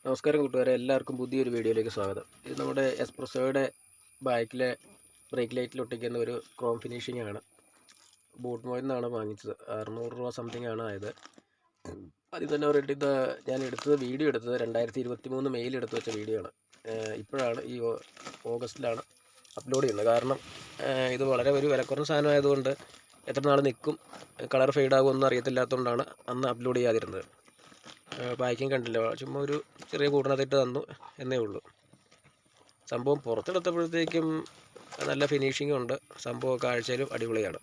നമസ്കാരം കൂട്ടുകാരെ, എല്ലാവർക്കും പുതിയൊരു വീഡിയോയിലേക്ക് സ്വാഗതം. ഇത് നമ്മുടെ എസ്പ്രസോയുടെ ബാക്കിലെ ബ്രേക്ക് ലൈറ്റിൽ ഒട്ടിക്കുന്ന ഒരു ക്രോം ഫിനിഷിംഗ് ആണ്. ബൂട്ട് മോയിൽ നിന്നാണ് വാങ്ങിച്ചത്. 600 രൂപ സംതിങ് ആണ് ആയത്. അതിൽ തന്നെ പറഞ്ഞിട്ട് ഞാൻ വീഡിയോ എടുത്തത് 2023 മെയിൽ എടുത്ത് വെച്ച വീഡിയോ ആണ്. ഇപ്പോഴാണ് ഈ ഓഗസ്റ്റിലാണ് അപ്ലോഡ് ചെയ്യുന്നത്. കാരണം ഇത് വളരെ ഒരു വിലക്കുറഞ്ഞ സാധനമായതുകൊണ്ട് എത്ര നാൾ നിൽക്കും, കളർ ഫെയ്ഡ് ആകുമെന്ന് അറിയത്തില്ലാത്തതുകൊണ്ടാണ് അന്ന് അപ്ലോഡ് ചെയ്യാതിരുന്നത്. പാക്കിങ് കണ്ടില്ല, ചുമ്മാ ഒരു ചെറിയ കൂടിനകത്തിട്ട് തന്നു എന്നേ ഉള്ളൂ. സംഭവം പുറത്തെടുത്തപ്പോഴത്തേക്കും നല്ല ഫിനിഷിംഗ് ഉണ്ട്. സംഭവം കാഴ്ചയിലും അടിപൊളിയാണ്.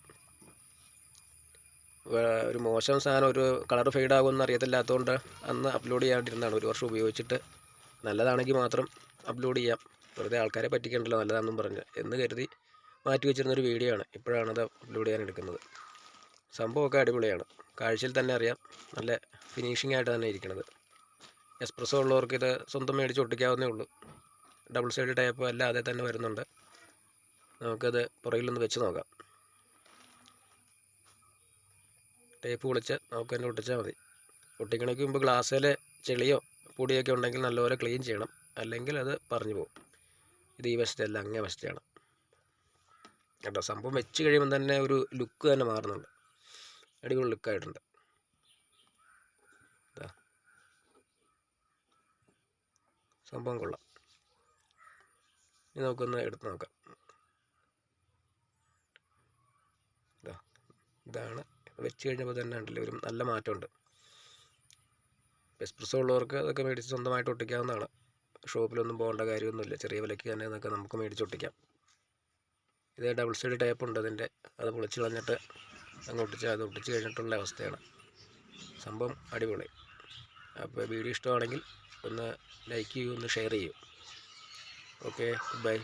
ഒരു മോശം സാധനം, ഒരു കളർ ഫെയ്ഡ് ആകുമെന്ന് അറിയത്തില്ലാത്തതുകൊണ്ട് അന്ന് അപ്ലോഡ് ചെയ്യാണ്ടിരുന്നതാണ്. 1 വർഷം ഉപയോഗിച്ചിട്ട് നല്ലതാണെങ്കിൽ മാത്രം അപ്ലോഡ് ചെയ്യാം, വെറുതെ ആൾക്കാരെ പറ്റിക്കണ്ടല്ലോ നല്ലതാണെന്നും പറഞ്ഞ് എന്ന് കരുതി മാറ്റി വെച്ചിരുന്നൊരു വീഡിയോ ആണ്. ഇപ്പോഴാണത് അപ്ലോഡ് ചെയ്യാൻ എടുക്കുന്നത്. സംഭവമൊക്കെ അടിപൊളിയാണ്, കാഴ്ചയിൽ തന്നെ അറിയാം. നല്ല ഫിനിഷിംഗ് ആയിട്ട് തന്നെ ഇരിക്കുന്നത്. എസ്പ്രസോ ഉള്ളവർക്ക് ഇത് സ്വന്തം മേടിച്ച് ഒട്ടിക്കാവുന്നേ ഉള്ളൂ. ഡബിൾ സൈഡ് ടൈപ്പ് അല്ലാതെ തന്നെ വരുന്നുണ്ട്. നമുക്കത് പുറകിലൊന്ന് വെച്ച് നോക്കാം. ടേപ്പ് പൊളിച്ച് നമുക്ക് തന്നെ ഒട്ടിച്ചാൽ മതി. ഒട്ടിക്കണയ്ക്ക് മുമ്പ് ഗ്ലാസ്സിൽ ചെളിയോ പൊടിയൊക്കെ ഉണ്ടെങ്കിൽ നല്ലപോലെ ക്ലീൻ ചെയ്യണം, അല്ലെങ്കിൽ അത് പറഞ്ഞു പോകും. ഇത് ഈ വശത്തല്ല, അങ്ങേ വശത്തെയാണ് കേട്ടോ. സംഭവം വെച്ച് കഴിയുമ്പോൾ തന്നെ ഒരു ലുക്ക് തന്നെ മാറുന്നുണ്ട്. അടിപൊളി ലുക്കായിട്ടുണ്ട്. സംഭവം കൊള്ളാം. ഇനി നമുക്കൊന്ന് എടുത്ത് നോക്കാം. ഇതാണ് വെച്ച് കഴിഞ്ഞപ്പോൾ തന്നെ ഉണ്ടല്ലോ ഒരു നല്ല മാറ്റമുണ്ട്. എസ്പ്രസോ ഉള്ളവർക്ക് അതൊക്കെ മേടിച്ച് സ്വന്തമായിട്ട് ഒട്ടിക്കാവുന്നതാണ്. ഷോപ്പിലൊന്നും പോകേണ്ട കാര്യമൊന്നുമില്ല. ചെറിയ വിലയ്ക്ക് തന്നെ അതൊക്കെ നമുക്ക് മേടിച്ച് ഒട്ടിക്കാം. ഇത് ഡബിൾ സൈഡ് ടേപ്പ് ഉണ്ട് അതിൻ്റെ, അത് പൊളിച്ച് കളഞ്ഞിട്ട് അങ്ങ് ഒട്ടിച്ച് അത് ഒട്ടിച്ച് കഴിഞ്ഞിട്ടുള്ള അവസ്ഥയാണ്. സംഭവം അടിപൊളി. അപ്പോൾ വീഡിയോ ഇഷ്ടമാണെങ്കിൽ ഒന്ന് ലൈക്ക് ചെയ്യൂ, ഒന്ന് ഷെയർ ചെയ്യൂ. Okay, by.